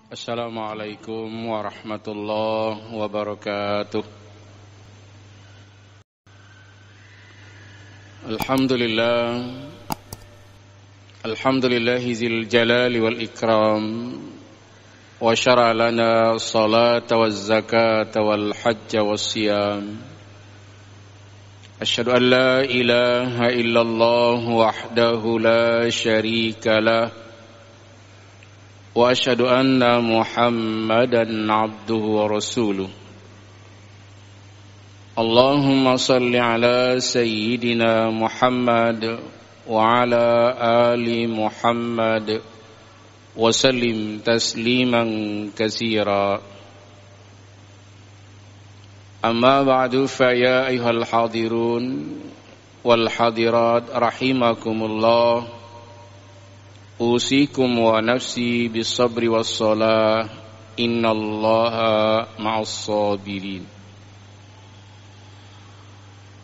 Assalamualaikum warahmatullahi wabarakatuh. Alhamdulillahi zil jalali wal ikram. Wa syara lana salata waz zakata wal hajja was siyam. Asyhadu an la ilaha illallah wahdahu la syarika lah. Wa asyhadu anna Muhammadan abduhu wa rasuluh. Allahumma salli ala sayyidina Muhammad wa ala ali Muhammad wa sallim tasliman katsira. Amma ba'du fa ya ayyuhal hadirun wal hadirat rahimakumullah. Usikum wa nafsi bis sabri was salah, innallaha ma'as sabirin.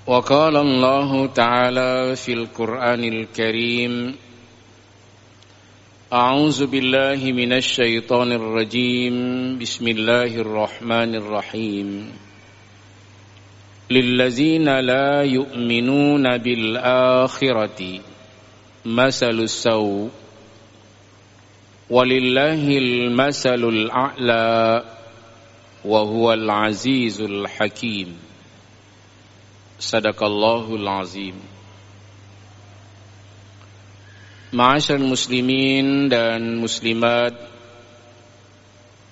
Wa qala Allah ta'ala fil Qur'anil Karim, a'udzu billahi minasy syaithanir rajim, bismillahirrahmanirrahim. Lillazina la yu'minuna bil akhirati masalus saw walillahil masalul a'la wa huwal azizul hakim. Sadaqallahul azim. Ma'asyiral muslimin dan muslimat,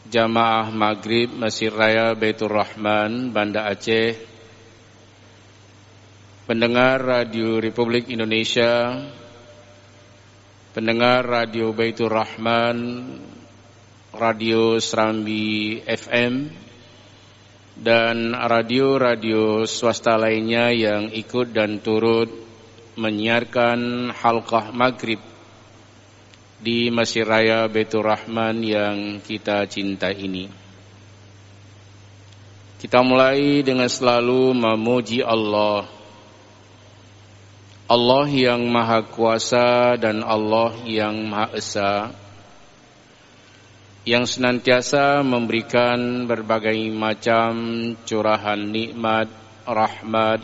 jamaah maghrib Masjid Raya Baitur Rahman, Banda Aceh, pendengar Radio Republik Indonesia, pendengar Radio Baitur Rahman, Radio Serambi FM, dan radio-radio swasta lainnya yang ikut dan turut menyiarkan halqah maghrib di Masjid Raya Baitur Rahman yang kita cinta ini. Kita mulai dengan selalu memuji Allah. Allah yang Maha Kuasa dan Allah yang Maha Esa, yang senantiasa memberikan berbagai macam curahan nikmat, rahmat,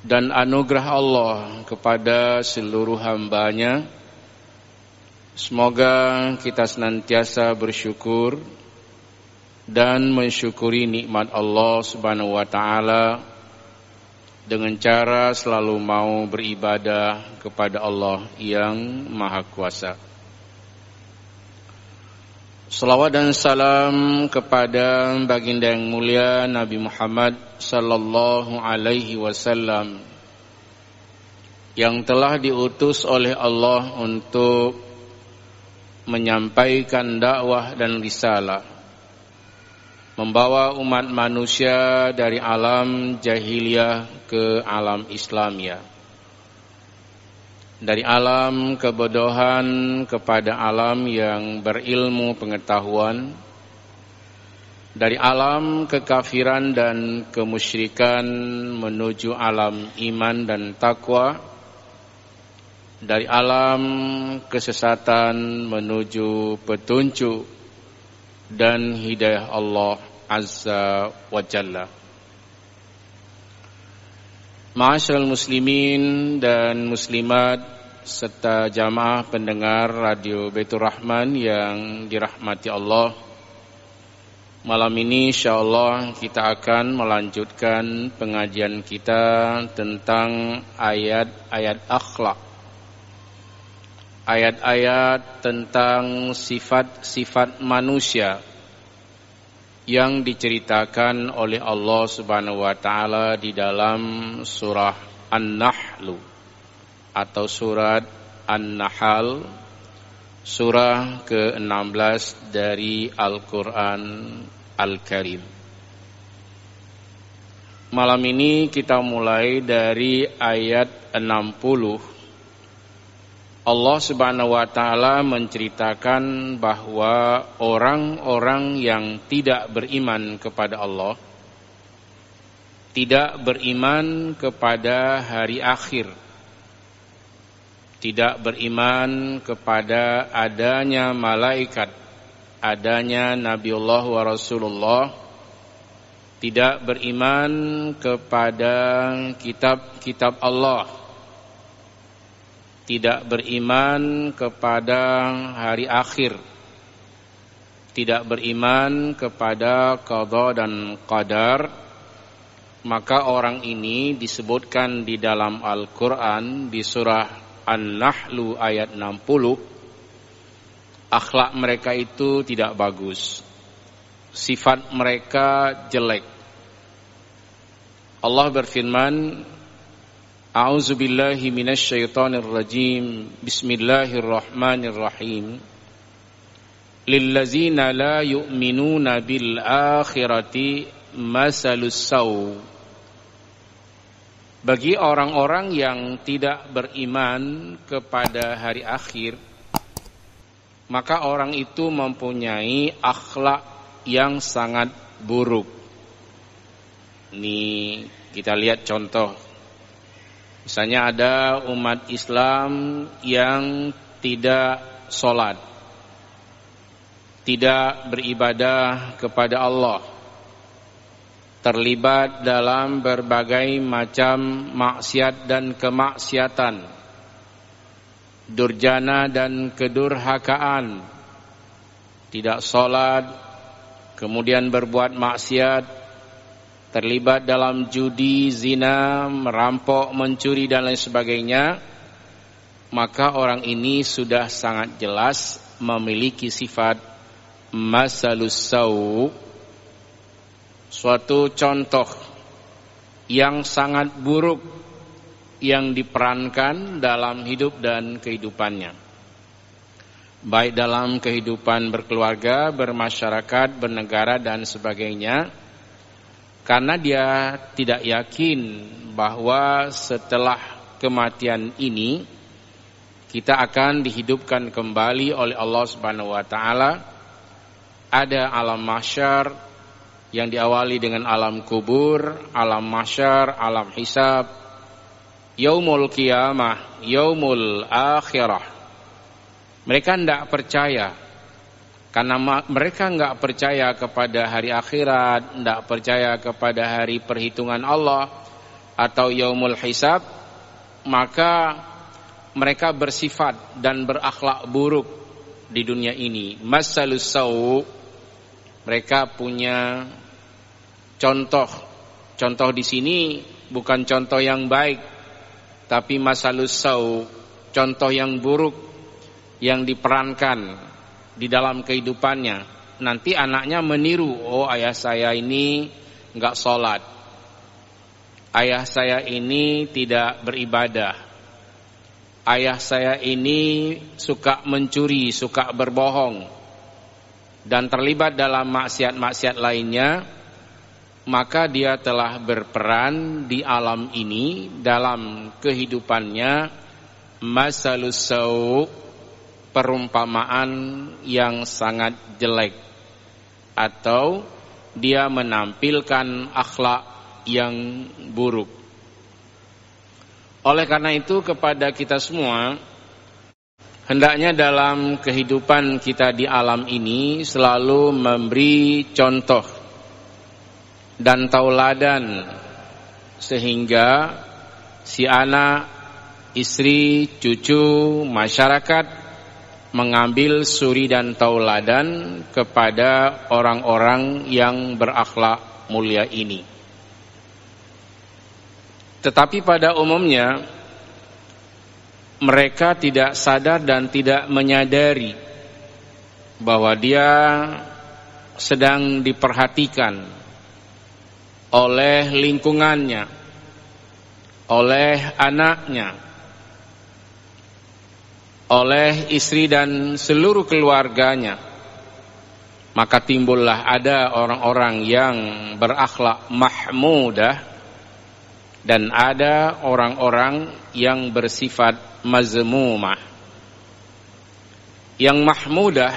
dan anugerah Allah kepada seluruh hamba-Nya. Semoga kita senantiasa bersyukur dan mensyukuri nikmat Allah Subhanahu wa ta'ala dengan cara selalu mau beribadah kepada Allah yang Maha Kuasa. Salawat dan salam kepada baginda yang mulia Nabi Muhammad sallallahu alaihi wasallam yang telah diutus oleh Allah untuk menyampaikan dakwah dan risalah, membawa umat manusia dari alam jahiliyah ke alam Islamiyah, dari alam kebodohan kepada alam yang berilmu pengetahuan, dari alam kekafiran dan kemusyrikan menuju alam iman dan takwa, dari alam kesesatan menuju petunjuk dan hidayah Allah Azza wa Jalla. Ma'asyiral muslimin dan muslimat serta jamaah pendengar Radio Baitur Rahman yang dirahmati Allah, malam ini insyaallah kita akan melanjutkan pengajian kita tentang ayat-ayat akhlak, ayat-ayat tentang sifat-sifat manusia yang diceritakan oleh Allah Subhanahu wa taala di dalam surah An-Nahl atau surat An-Nahl, surah ke-16 dari Al-Qur'an Al-Karim. Malam ini kita mulai dari ayat 60. Allah Subhanahu wa taala menceritakan bahwa orang-orang yang tidak beriman kepada Allah, tidak beriman kepada hari akhir, tidak beriman kepada adanya malaikat, adanya Nabiullah wa Rasulullah, tidak beriman kepada kitab-kitab Allah, tidak beriman kepada hari akhir, tidak beriman kepada qada dan qadar, maka orang ini disebutkan di dalam Al-Quran di surah An-Nahl ayat 60, akhlak mereka itu tidak bagus, sifat mereka jelek. Allah berfirman, A'udzubillahi minasyaitonir rajim. Bismillahirrahmanirrahim. Lillazina la yu'minuna bil akhirati masalus saw. Bagi orang-orang yang tidak beriman kepada hari akhir, maka orang itu mempunyai akhlak yang sangat buruk. Ini kita lihat contoh. Misalnya ada umat Islam yang tidak sholat, tidak beribadah kepada Allah, terlibat dalam berbagai macam maksiat dan kemaksiatan, durjana dan kedurhakaan, tidak sholat, kemudian berbuat maksiat, terlibat dalam judi, zina, merampok, mencuri dan lain sebagainya, maka orang ini sudah sangat jelas memiliki sifat masalus saw, suatu contoh yang sangat buruk yang diperankan dalam hidup dan kehidupannya, baik dalam kehidupan berkeluarga, bermasyarakat, bernegara dan sebagainya, karena dia tidak yakin bahwa setelah kematian ini kita akan dihidupkan kembali oleh Allah Subhanahu wa taala. Ada alam mahsyar yang diawali dengan alam kubur, alam mahsyar, alam hisab, yaumul qiyamah, yaumul akhirah. Mereka tidak percaya, karena mereka tidak percaya kepada hari akhirat, tidak percaya kepada hari perhitungan Allah atau yaumul hisab, maka mereka bersifat dan berakhlak buruk di dunia ini. Masalus saw, mereka punya contoh di sini bukan contoh yang baik, tapi masalus saw, contoh yang buruk yang diperankan di dalam kehidupannya. Nanti anaknya meniru, oh ayah saya ini enggak sholat, ayah saya ini tidak beribadah, ayah saya ini suka mencuri, suka berbohong, dan terlibat dalam maksiat-maksiat lainnya, maka dia telah berperan di alam ini dalam kehidupannya masalus saw, perumpamaan yang sangat jelek, atau dia menampilkan akhlak yang buruk. Oleh karena itu, kepada kita semua hendaknya dalam kehidupan kita di alam ini selalu memberi contoh dan tauladan, sehingga si anak, istri, cucu, masyarakat mengambil suri dan tauladan kepada orang-orang yang berakhlak mulia ini. Tetapi pada umumnya mereka tidak sadar dan tidak menyadari bahwa dia sedang diperhatikan oleh lingkungannya, oleh anaknya, oleh istri dan seluruh keluarganya. Maka timbullah ada orang-orang yang berakhlak mahmudah dan ada orang-orang yang bersifat mazmumah. Yang mahmudah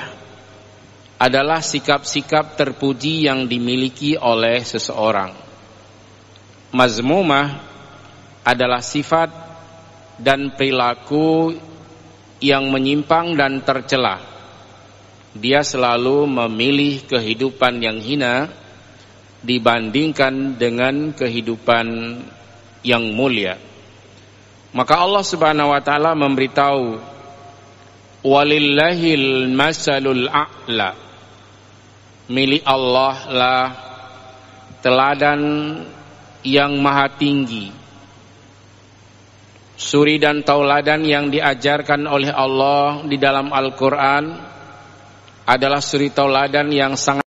adalah sikap-sikap terpuji yang dimiliki oleh seseorang. Mazmumah adalah sifat dan perilaku yang menyimpang dan tercela, dia selalu memilih kehidupan yang hina dibandingkan dengan kehidupan yang mulia. Maka Allah Subhanahu wa taala memberitahu, walillahil masalul a'la, milik Allah lah teladan yang maha tinggi. Suri dan tauladan yang diajarkan oleh Allah di dalam Al-Quran adalah suri tauladan yang sangat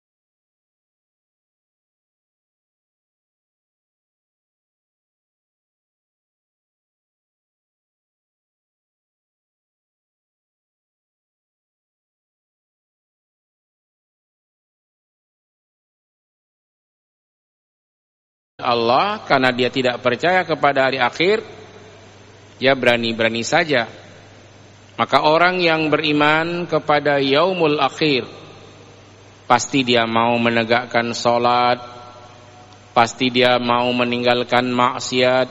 Allah, karena dia tidak percaya kepada hari akhir, ya berani-berani saja. Maka orang yang beriman kepada yaumul akhir, pasti dia mau menegakkan sholat, pasti dia mau meninggalkan maksiat,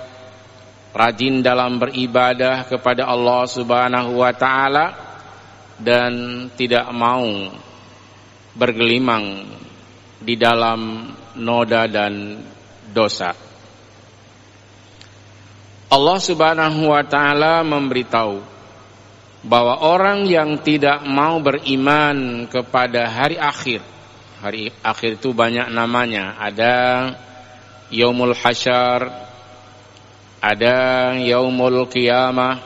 rajin dalam beribadah kepada Allah Subhanahu wa ta'ala, dan tidak mau bergelimang di dalam noda dan dosa. Allah Subhanahu wa ta'ala memberitahu bahwa orang yang tidak mau beriman kepada hari akhir, hari akhir itu banyak namanya, ada yaumul hasyar, ada yaumul qiyamah,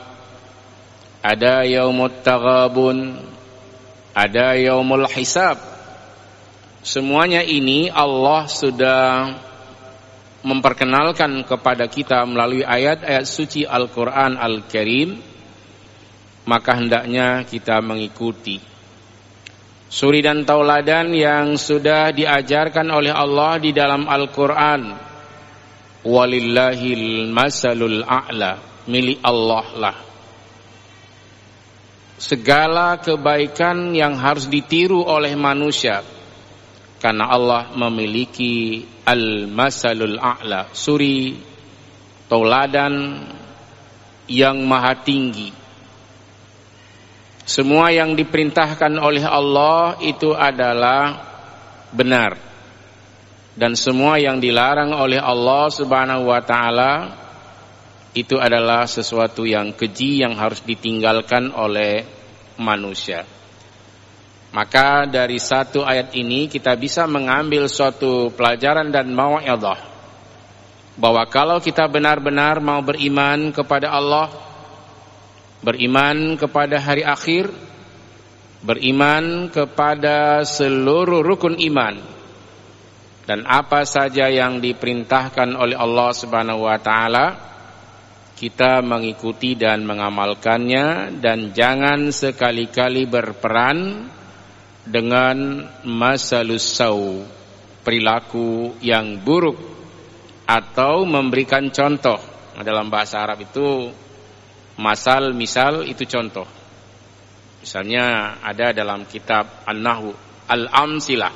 ada yaumut taghabun, ada yaumul hisab. Semuanya ini Allah sudah memperkenalkan kepada kita melalui ayat-ayat suci Al-Quran Al-Karim, maka hendaknya kita mengikuti suri dan tauladan yang sudah diajarkan oleh Allah di dalam Al-Quran. Walillahil masalul a'la, milik Allah lah segala kebaikan yang harus ditiru oleh manusia, karena Allah memiliki al-masalul a'la, suri tauladan yang maha tinggi. Semua yang diperintahkan oleh Allah itu adalah benar, dan semua yang dilarang oleh Allah Subhanahu wa ta'ala itu adalah sesuatu yang keji yang harus ditinggalkan oleh manusia. Maka dari satu ayat ini kita bisa mengambil suatu pelajaran dan mau'izah, bahwa kalau kita benar-benar mau beriman kepada Allah, beriman kepada hari akhir, beriman kepada seluruh rukun iman, dan apa saja yang diperintahkan oleh Allah Subhanahu wa ta'ala, kita mengikuti dan mengamalkannya, dan jangan sekali-kali berperan dengan masalus sau, perilaku yang buruk, atau memberikan contoh. Dalam bahasa Arab itu masal, misal itu contoh. Misalnya ada dalam kitab An-Nahwu Al-Amsilah,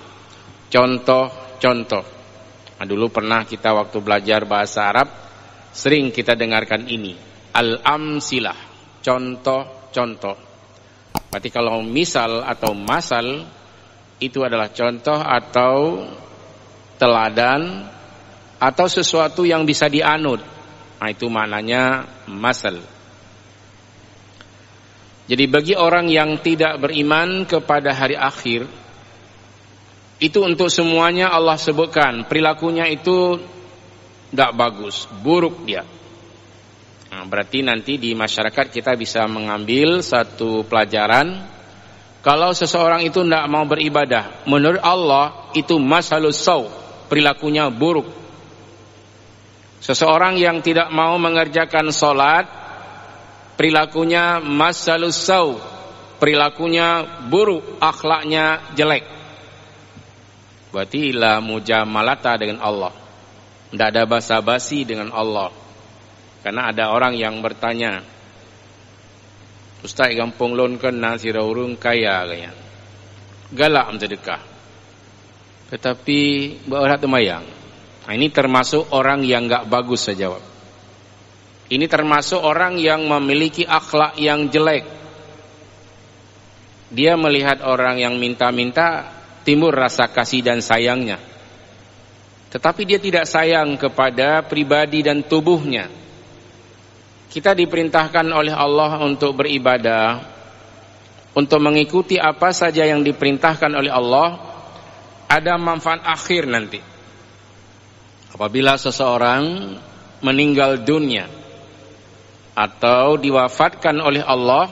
contoh-contoh. Nah, dulu pernah kita waktu belajar bahasa Arab sering kita dengarkan ini, Al-Amsilah, contoh-contoh. Berarti kalau misal atau masal itu adalah contoh atau teladan atau sesuatu yang bisa dianut. Nah, itu maknanya masal. Jadi bagi orang yang tidak beriman kepada hari akhir, itu untuk semuanya Allah sebutkan perilakunya itu tidak bagus, buruk dia. Nah, berarti nanti di masyarakat kita bisa mengambil satu pelajaran. Kalau seseorang itu tidak mau beribadah, menurut Allah itu masalus sau, perilakunya buruk. Seseorang yang tidak mau mengerjakan sholat, perilakunya masalus sau, perilakunya buruk, akhlaknya jelek. Berarti la mujamalata dengan Allah, tidak ada basa-basi dengan Allah. Karena ada orang yang bertanya, Ustaz, gampang lon kan nasi raurung kaya kaya, galak sedekah, tetapi berat temayang. Nah, ini termasuk orang yang enggak bagus, saya jawab. Ini termasuk orang yang memiliki akhlak yang jelek. Dia melihat orang yang minta-minta, timbul rasa kasih dan sayangnya. Tetapi dia tidak sayang kepada pribadi dan tubuhnya. Kita diperintahkan oleh Allah untuk beribadah, untuk mengikuti apa saja yang diperintahkan oleh Allah. Ada manfaat akhir nanti. Apabila seseorang meninggal dunia atau diwafatkan oleh Allah,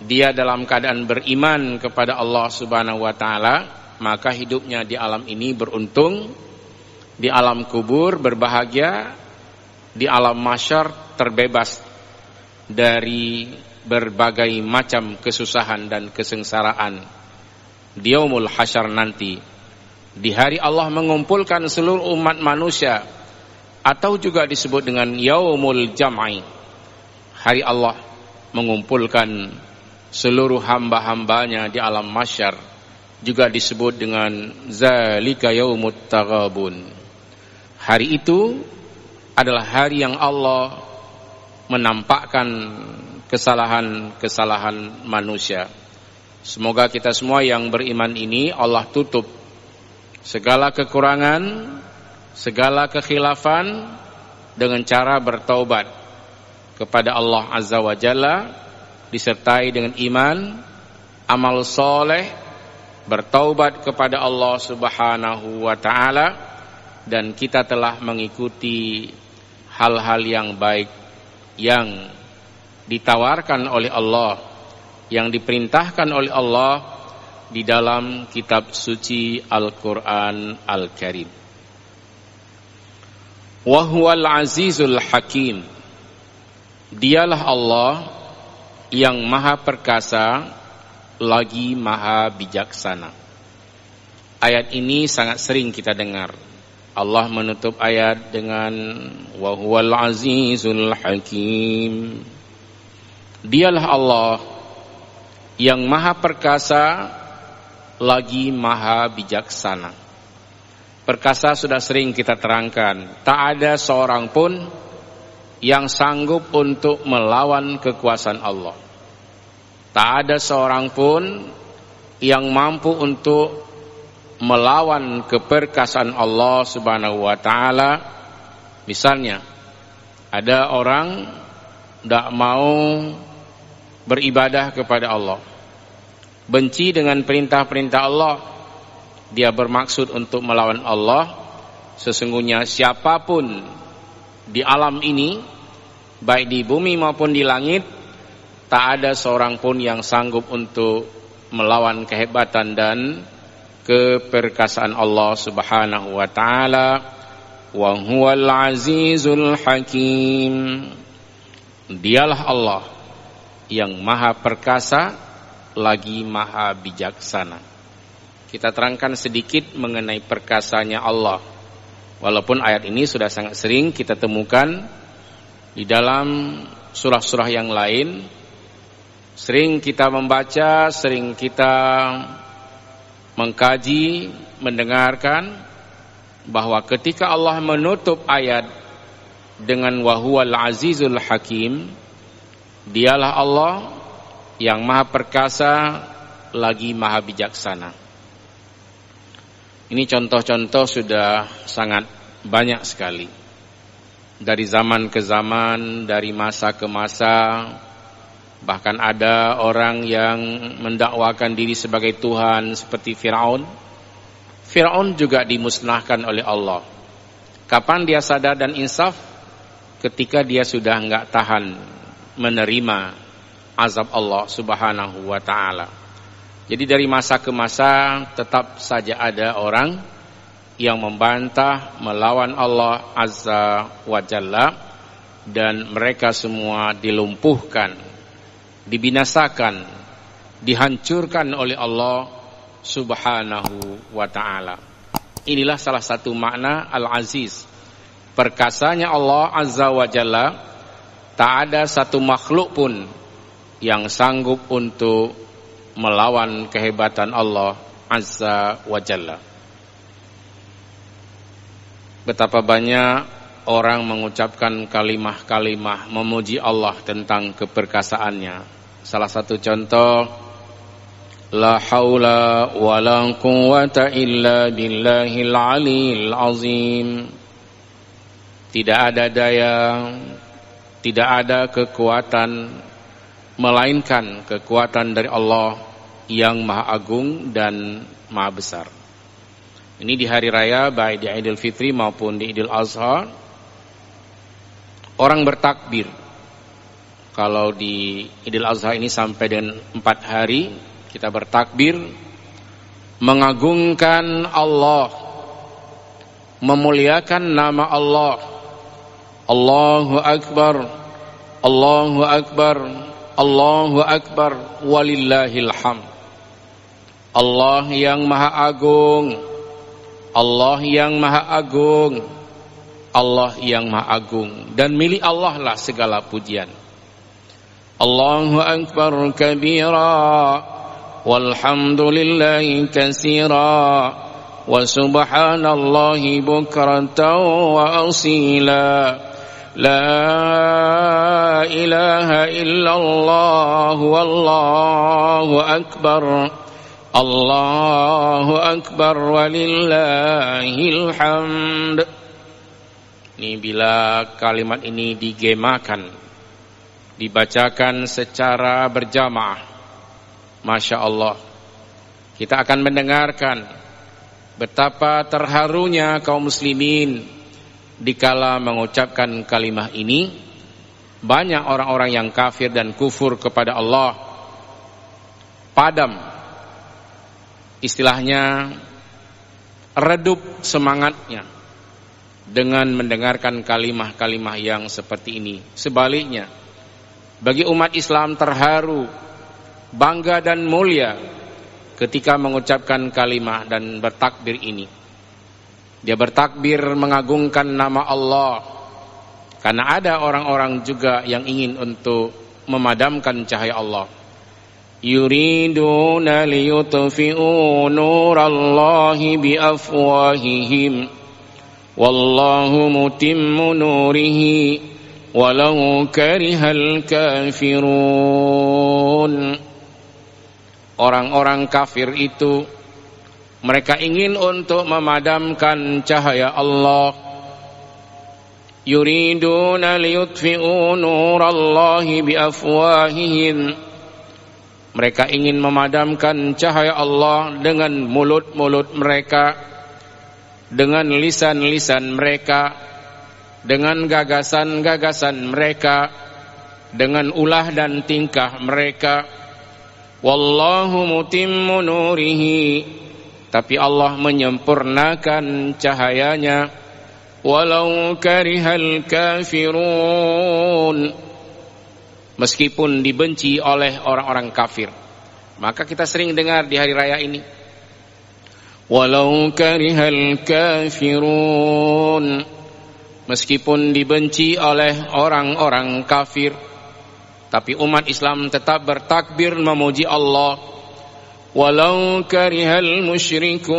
dia dalam keadaan beriman kepada Allah Subhanahu wa taala, maka hidupnya di alam ini beruntung, di alam kubur berbahagia, di alam mahsyar terbebas dari berbagai macam kesusahan dan kesengsaraan. Di yaumul hasyar nanti, di hari Allah mengumpulkan seluruh umat manusia, atau juga disebut dengan yaumul jam'i, hari Allah mengumpulkan seluruh hamba-hambanya di alam mahsyar, juga disebut dengan zalika yaumut taghabun. Hari itu adalah hari yang Allah menampakkan kesalahan-kesalahan manusia. Semoga kita semua yang beriman ini Allah tutup segala kekurangan, segala kekhilafan dengan cara bertaubat kepada Allah Azza wa Jalla, disertai dengan iman, amal soleh, bertaubat kepada Allah Subhanahu wa ta'ala, dan kita telah mengikuti hal-hal yang baik yang ditawarkan oleh Allah, yang diperintahkan oleh Allah di dalam kitab suci Al-Quran Al-Karim. Wa huwal azizul hakim. Dialah Allah yang maha perkasa lagi maha bijaksana. Ayat ini sangat sering kita dengar. Allah menutup ayat dengan wa huwal azizul hakim. Dialah Allah yang maha perkasa lagi maha bijaksana. Perkasa sudah sering kita terangkan. Tak ada seorang pun yang sanggup untuk melawan kekuasaan Allah. Tak ada seorang pun yang mampu untuk melawan keperkasaan Allah Subhanahu wa ta'ala. Misalnya, ada orang tidak mau beribadah kepada Allah, benci dengan perintah-perintah Allah, dia bermaksud untuk melawan Allah. Sesungguhnya siapapun di alam ini, baik di bumi maupun di langit, tak ada seorang pun yang sanggup untuk melawan kehebatan dan keperkasaan Allah Subhanahu wa ta'ala. Wa huwal azizul hakim. Dialah Allah yang maha perkasa lagi maha bijaksana. Kita terangkan sedikit mengenai perkasanya Allah. Walaupun ayat ini sudah sangat sering kita temukan di dalam surah-surah yang lain. Sering kita membaca, sering kita mengkaji, mendengarkan bahwa ketika Allah menutup ayat dengan wa huwal azizul hakim, dialah Allah yang maha perkasa lagi maha bijaksana. Ini contoh-contoh sudah sangat banyak sekali. Dari zaman ke zaman, dari masa ke masa. Bahkan ada orang yang mendakwakan diri sebagai Tuhan seperti Fir'aun. Fir'aun juga dimusnahkan oleh Allah. Kapan dia sadar dan insaf? Ketika dia sudah enggak tahan menerima azab Allah Subhanahu wa ta'ala. Jadi dari masa ke masa tetap saja ada orang yang membantah, melawan Allah Azza wa Jalla, dan mereka semua dilumpuhkan, dibinasakan, dihancurkan oleh Allah Subhanahu wa ta'ala. Inilah salah satu makna Al-Aziz. Perkasanya Allah Azza wa Jalla, tak ada satu makhluk pun yang sanggup untuk melawan kehebatan Allah Azza wa Jalla. Betapa banyak orang mengucapkan kalimah-kalimah memuji Allah tentang keperkasaannya. Salah satu contoh La haula wa la quwwata illa billahil aliyil azim. Tidak ada daya, tidak ada kekuatan melainkan kekuatan dari Allah yang Maha Agung dan Maha Besar. Ini di hari raya, baik di Idul Fitri maupun di Idul Adha, orang bertakbir. Kalau di Idul Adha ini sampai dengan 4 hari, kita bertakbir, mengagungkan Allah, memuliakan nama Allah. Allahu Akbar, Allahu Akbar, Allahu Akbar, walillahil hamd. Allah yang Maha Agung, Allah yang Maha Agung, Allah yang Maha Agung, dan milik Allah lah segala pujian. Allahu Akbar kabira, walhamdulillahi katsira, wa subhanallahi bukratan wa asila. La ilaha illallah wallahu akbar, Allahu akbar walillahil hamd. Ini bila kalimat ini digemakan, dibacakan secara berjamaah, Masya Allah, kita akan mendengarkan betapa terharunya kaum muslimin dikala mengucapkan kalimah ini. Banyak orang-orang yang kafir dan kufur kepada Allah padam, istilahnya redup semangatnya dengan mendengarkan kalimah-kalimah yang seperti ini. Sebaliknya, bagi umat Islam terharu, bangga dan mulia ketika mengucapkan kalimah dan bertakbir ini. Dia bertakbir mengagungkan nama Allah, karena ada orang-orang juga yang ingin untuk memadamkan cahaya Allah. Yuriduna liyutfi'u nurallahi biafwahihim, wallahu mutimmu nurihi walau karihal kafirun. Orang-orang kafir itu, mereka ingin untuk memadamkan cahaya Allah. Yuriduna liyutfi'u nurallahi biafwahihim. Mereka ingin memadamkan cahaya Allah dengan mulut-mulut mereka, dengan lisan-lisan mereka, dengan gagasan-gagasan mereka, dengan ulah dan tingkah mereka. Wallahu mutimmu nurihi, tapi Allah menyempurnakan cahayanya. Walau karihal kafirun, meskipun dibenci oleh orang-orang kafir. Maka kita sering dengar di hari raya ini, walau karihal kafirun, meskipun dibenci oleh orang-orang kafir, tapi umat Islam tetap bertakbir memuji Allah. Walau karihal musyrikun,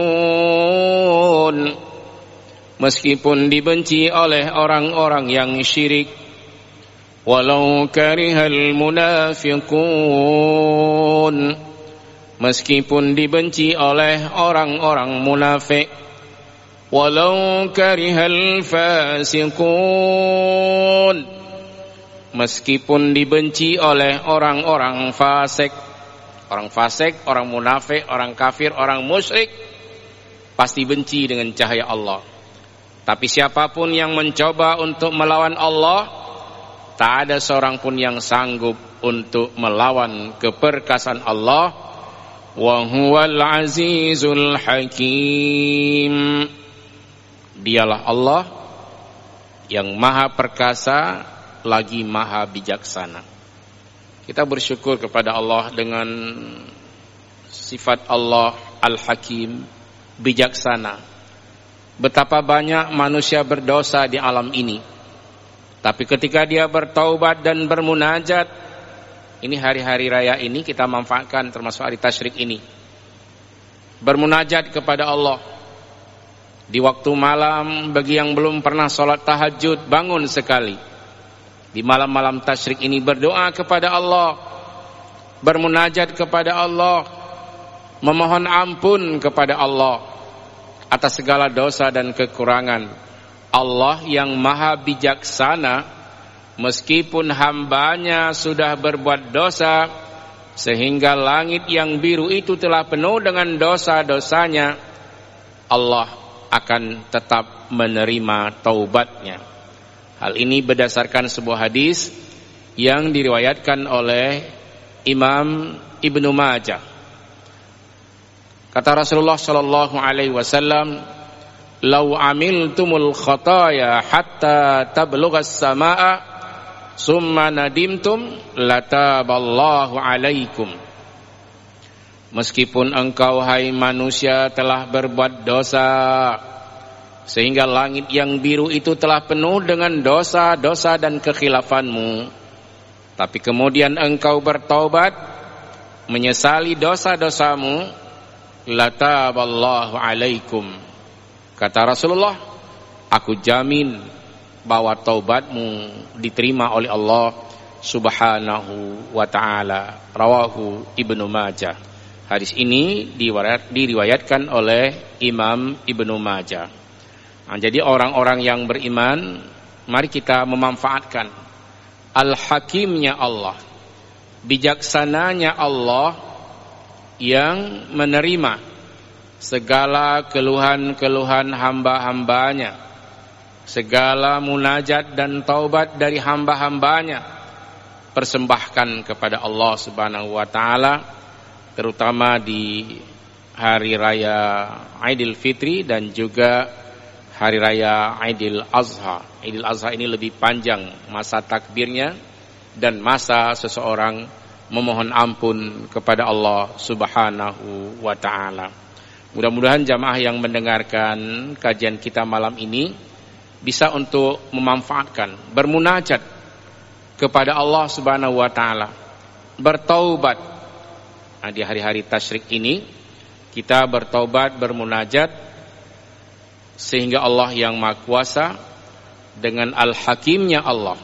meskipun dibenci oleh orang-orang yang syirik. Walau karihal munafiqun, meskipun dibenci oleh orang-orang munafik. Walau karihal fasiqun, meskipun dibenci oleh orang-orang fasik. Orang fasik, orang munafik, orang kafir, orang musyrik pasti benci dengan cahaya Allah. Tapi siapapun yang mencoba untuk melawan Allah, tak ada seorang pun yang sanggup untuk melawan keperkasaan Allah. Wa huwal azizul hakim. Dialah Allah yang maha perkasa lagi maha bijaksana. Kita bersyukur kepada Allah dengan sifat Allah Al-Hakim, bijaksana. Betapa banyak manusia berdosa di alam ini, tapi ketika dia bertaubat dan bermunajat, ini hari-hari raya ini kita manfaatkan, termasuk hari tasyrik ini, bermunajat kepada Allah. Di waktu malam, bagi yang belum pernah sholat tahajud, bangun sekali. Di malam-malam tasyrik ini berdoa kepada Allah, bermunajat kepada Allah, memohon ampun kepada Allah atas segala dosa dan kekurangan. Allah yang maha bijaksana, meskipun hambanya sudah berbuat dosa sehingga langit yang biru itu telah penuh dengan dosa-dosanya, Allah akan tetap menerima taubatnya. Hal ini berdasarkan sebuah hadis yang diriwayatkan oleh Imam Ibnu Majah. Kata Rasulullah sallallahu alaihi wasallam, "Lau amiltumul khataya hatta tablughas samaa, summa nadimtum, lataballahu alaikum." Meskipun engkau hai manusia telah berbuat dosa sehingga langit yang biru itu telah penuh dengan dosa-dosa dan kekhilafanmu, tapi kemudian engkau bertaubat menyesali dosa-dosamu, lataballahu alaikum. Kata Rasulullah, aku jamin bahwa taubatmu diterima oleh Allah Subhanahu wa ta'ala. Rawahu Ibnu Majah. Hadis ini diriwayatkan oleh Imam Ibnu Majah. Nah, jadi orang-orang yang beriman, mari kita memanfaatkan al-hakimnya Allah, bijaksananya Allah yang menerima segala keluhan-keluhan hamba-hambanya, segala munajat dan taubat dari hamba-hambanya, persembahkan kepada Allah Subhanahu wa ta'ala, terutama di hari raya Idul Fitri dan juga hari raya Idul Adha. Idul Adha ini lebih panjang masa takbirnya dan masa seseorang memohon ampun kepada Allah Subhanahu wa ta'ala. Mudah-mudahan jamaah yang mendengarkan kajian kita malam ini bisa untuk memanfaatkan, bermunajat kepada Allah Subhanahu wa ta'ala, bertaubat. Nah, di hari-hari tasyrik ini kita bertaubat, bermunajat, sehingga Allah yang Maha Kuasa dengan al-hakimnya Allah,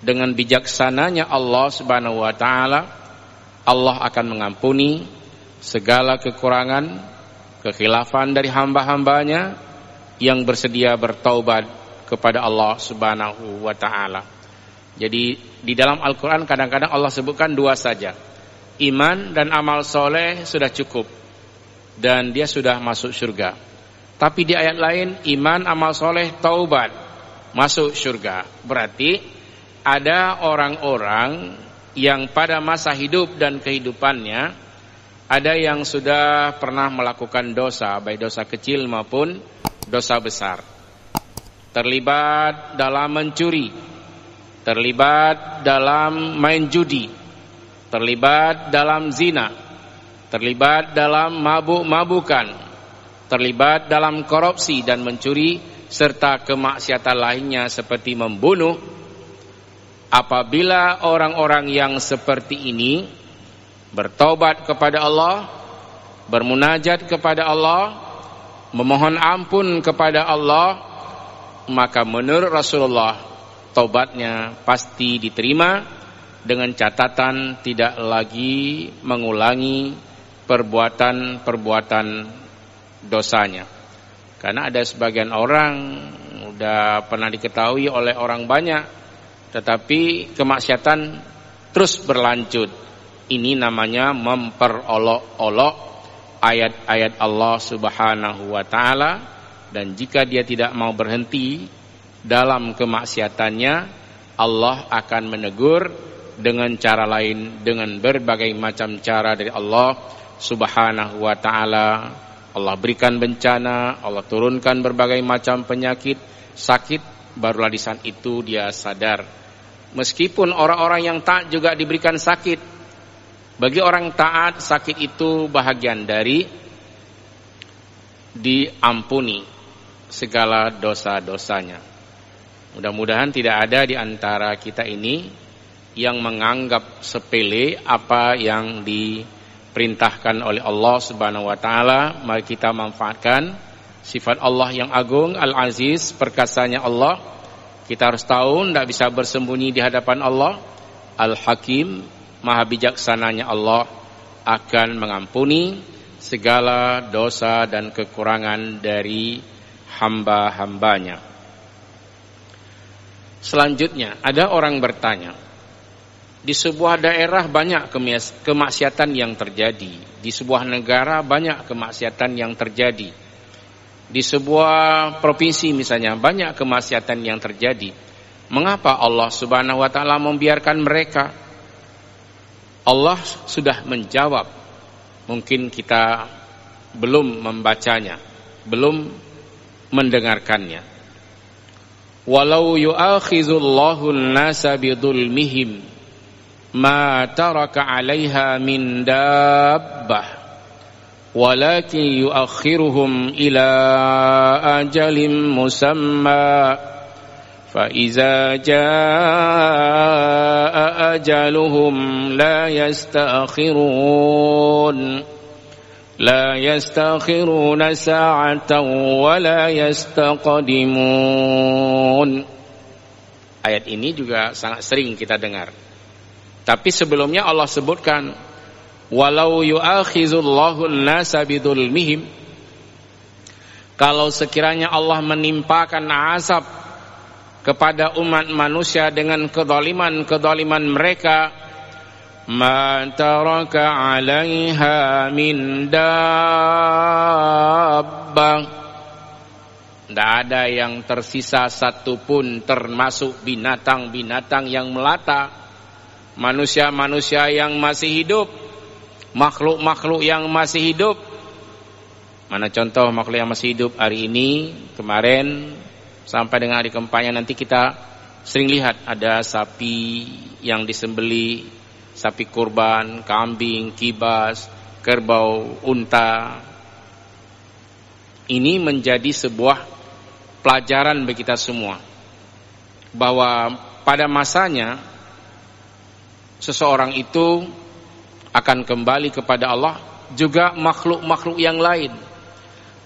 dengan bijaksananya Allah Subhanahu wa ta'ala, Allah akan mengampuni segala kekurangan, kekhilafan dari hamba-hambanya yang bersedia bertaubat kepada Allah Subhanahu wa ta'ala. Jadi di dalam Al-Quran kadang-kadang Allah sebutkan dua saja, iman dan amal soleh sudah cukup dan dia sudah masuk surga. Tapi di ayat lain, iman, amal soleh, taubat, masuk surga. Berarti ada orang-orang yang pada masa hidup dan kehidupannya ada yang sudah pernah melakukan dosa, baik dosa kecil maupun dosa besar. Terlibat dalam mencuri, terlibat dalam main judi, terlibat dalam zina, terlibat dalam mabuk-mabukan, terlibat dalam korupsi dan mencuri, serta kemaksiatan lainnya seperti membunuh. Apabila orang-orang yang seperti ini bertaubat kepada Allah, bermunajat kepada Allah, memohon ampun kepada Allah, maka menurut Rasulullah taubatnya pasti diterima, dengan catatan tidak lagi mengulangi perbuatan-perbuatan dosanya. Karena ada sebagian orang udah pernah diketahui oleh orang banyak, tetapi kemaksiatan terus berlanjut. Ini namanya memperolok-olok ayat-ayat Allah Subhanahu wa ta'ala. Dan jika dia tidak mau berhenti dalam kemaksiatannya, Allah akan menegur dengan cara lain, dengan berbagai macam cara dari Allah Subhanahu wa ta'ala. Allah berikan bencana, Allah turunkan berbagai macam penyakit, sakit, barulah di saat itu dia sadar. Meskipun orang-orang yang taat juga diberikan sakit. Bagi orang taat, sakit itu bahagian dari diampuni segala dosa-dosanya. Mudah-mudahan tidak ada di antara kita ini yang menganggap sepele apa yang diperintahkan oleh Allah Subhanahu wa ta'ala. Mari kita manfaatkan sifat Allah yang agung, Al-Aziz, perkasanya Allah. Kita harus tahu, tidak bisa bersembunyi di hadapan Allah. Al-Hakim, maha bijaksananya Allah akan mengampuni segala dosa dan kekurangan dari hamba-hambanya. Selanjutnya, ada orang bertanya, di sebuah daerah banyak kemaksiatan yang terjadi, di sebuah negara banyak kemaksiatan yang terjadi, di sebuah provinsi misalnya banyak kemaksiatan yang terjadi. Mengapa Allah Subhanahu wa taala membiarkan mereka? Allah sudah menjawab. Mungkin kita belum membacanya, belum mendengarkannya. Walau yu'akhizullahu an-nasa bidulmihim ma taraka 'alaiha min dabbah walakin yu'akhiruhum ila ajalin musamma fa iza jaa ajaluhum la yastakhiruna sa'atan wa la yastaqdimun. Ayat ini juga sangat sering kita dengar. Tapi sebelumnya Allah sebutkan, walau yu'akhizullahu an-nasa bidulmihim, kalau sekiranya Allah menimpakan azab kepada umat manusia dengan kedoliman mereka, ma taraka 'alaiha min dabbah, tidak ada yang tersisa satupun, termasuk binatang-binatang yang melata, manusia-manusia yang masih hidup, makhluk-makhluk yang masih hidup. Mana contoh makhluk yang masih hidup hari ini, kemarin, sampai dengan hari keempatnya nanti kita sering lihat ada sapi yang disembelih, sapi kurban, kambing, kibas, kerbau, unta. Ini menjadi sebuah pelajaran bagi kita semua, bahwa pada masanya seseorang itu akan kembali kepada Allah, juga makhluk-makhluk yang lain.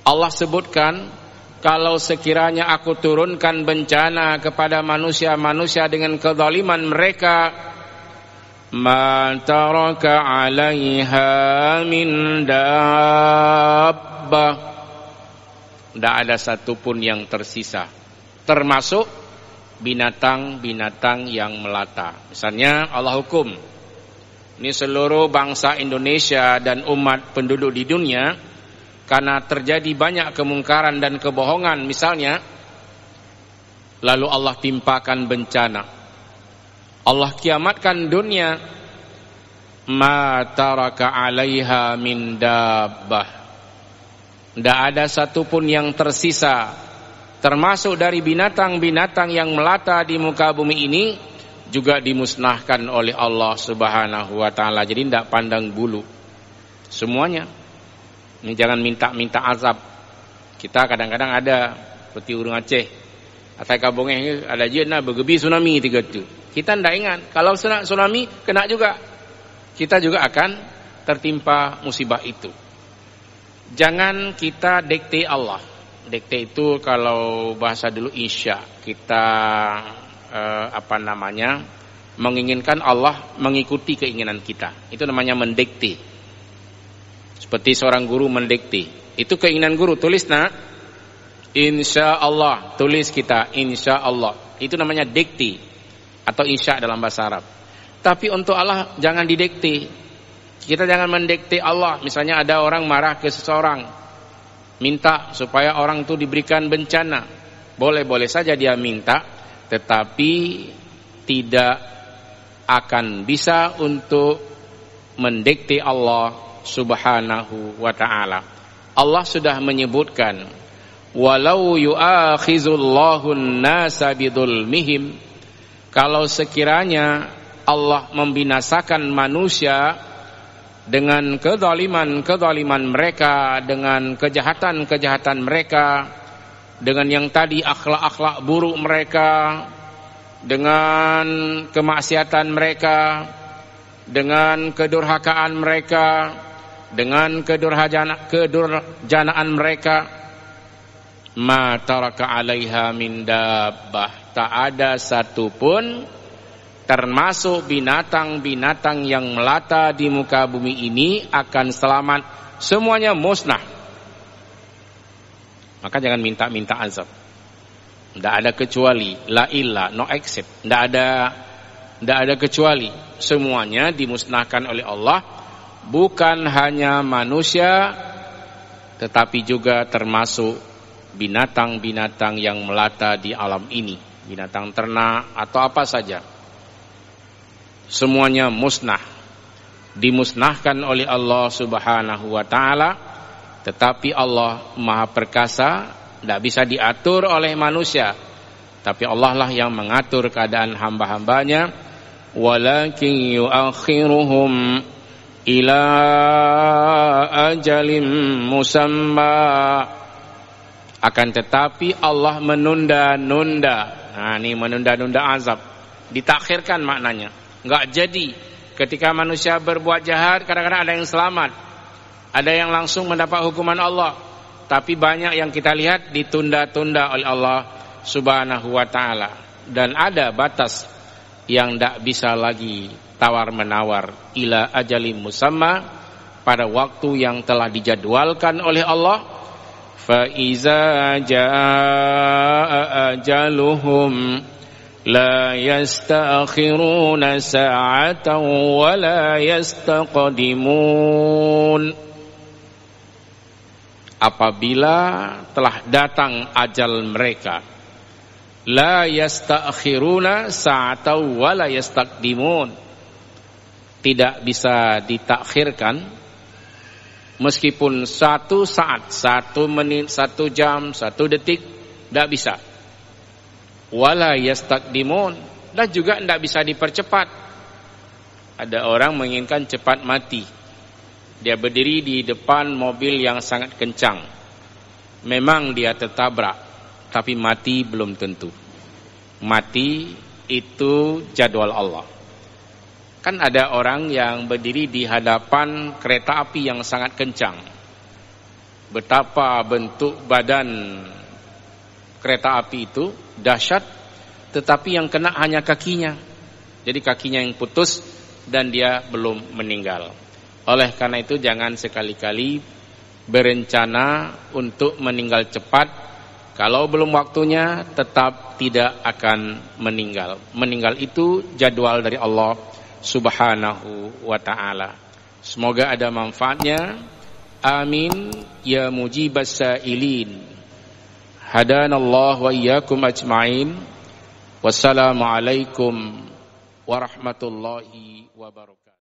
Allah sebutkan, kalau sekiranya aku turunkan bencana kepada manusia-manusia dengan kezaliman mereka, ma taraka 'alaiha min dabbah, tidak ada satupun yang tersisa, termasuk binatang-binatang yang melata. Misalnya Allah hukum, ini seluruh bangsa Indonesia dan umat penduduk di dunia, karena terjadi banyak kemungkaran dan kebohongan misalnya, lalu Allah timpakan bencana, Allah kiamatkan dunia, ma taraka 'alaiha min dabbah, tidak ada satupun yang tersisa, termasuk dari binatang-binatang yang melata di muka bumi ini, juga dimusnahkan oleh Allah Subhanahu wa taala. Jadi tidak pandang bulu, semuanya. Ini jangan minta azab. Kita kadang-kadang ada seperti urung Aceh, atai kabongeh ada jena bergebi tsunami tiga tu. Kita tidak ingat kalau tsunami kena juga, kita juga akan tertimpa musibah itu. Jangan kita dikte Allah. Dikte itu kalau bahasa dulu insya, kita menginginkan Allah mengikuti keinginan kita. Itu namanya mendikte. Seperti seorang guru mendikte. Itu keinginan guru, tulis nak, insya Allah, tulis kita insya Allah. Itu namanya dikte atau insya dalam bahasa Arab. Tapi untuk Allah jangan didikte. Kita jangan mendikte Allah. Misalnya ada orang marah ke seseorang, minta supaya orang itu diberikan bencana. Boleh-boleh saja dia minta, tetapi tidak akan bisa untuk mendikte Allah Subhanahu wa ta'ala. Allah sudah menyebutkan, walau yu'akhizullahu an-nasa bidulmihim, kalau sekiranya Allah membinasakan manusia dengan kezaliman mereka, dengan kejahatan mereka, dengan yang tadi akhlak buruk mereka, dengan kemaksiatan mereka, dengan kedurhakaan mereka, dengan kedurjanaan mereka, ma taraka 'alaiha min dabbah, tak ada satupun termasuk binatang-binatang yang melata di muka bumi ini akan selamat semuanya musnah. Maka jangan minta-minta azab. Tidak ada kecuali, la illa, no except. Tidak ada kecuali. Semuanya dimusnahkan oleh Allah, bukan hanya manusia, tetapi juga termasuk binatang-binatang yang melata di alam ini, binatang ternak atau apa saja. Semuanya musnah, dimusnahkan oleh Allah Subhanahu wa taala. Tetapi Allah Maha Perkasa, tidak bisa diatur oleh manusia, tapi Allah lah yang mengatur keadaan hamba-hambanya. Walakin yuakhiruhum ila ajalim musamma. Akan tetapi Allah menunda-nunda. Nah, ini menunda-nunda azab, ditakhirkan maknanya. Enggak jadi. Ketika manusia berbuat jahat, kadang-kadang ada yang selamat, ada yang langsung mendapat hukuman Allah. Tapi banyak yang kita lihat ditunda-tunda oleh Allah Subhanahu wa ta'ala. Dan ada batas yang tidak bisa lagi tawar-menawar. Ila ajalim musamma, pada waktu yang telah dijadwalkan oleh Allah. Fa iza jaa ajaluhum la yastakhiruna sa'atan wa la yastaqdimun. Apabila telah datang ajal mereka, la yastakhiruna sa'atan wa la yastaqdimun, tidak bisa ditakhirkan meskipun 1 saat, 1 menit, 1 jam, 1 detik, tidak bisa. Wala yastaqdimun, dan juga tidak bisa dipercepat. Ada orang menginginkan cepat mati. Dia berdiri di depan mobil yang sangat kencang. Memang dia tertabrak, tapi mati belum tentu. Mati itu jadwal Allah. Kan ada orang yang berdiri di hadapan kereta api yang sangat kencang. Betapa bentuk badan kereta api itu dahsyat, tetapi yang kena hanya kakinya. Jadi kakinya yang putus dan dia belum meninggal. Oleh karena itu jangan sekali-kali berencana untuk meninggal cepat. Kalau belum waktunya, tetap tidak akan meninggal. Meninggal itu jadwal dari Allah Subhanahu wa ta'ala. Semoga ada manfaatnya. Amin ya mujibas sa'ilin. Hadanallah wa iyyakum ajma'in. Wassalamualaikum warahmatullahi wabarakatuh.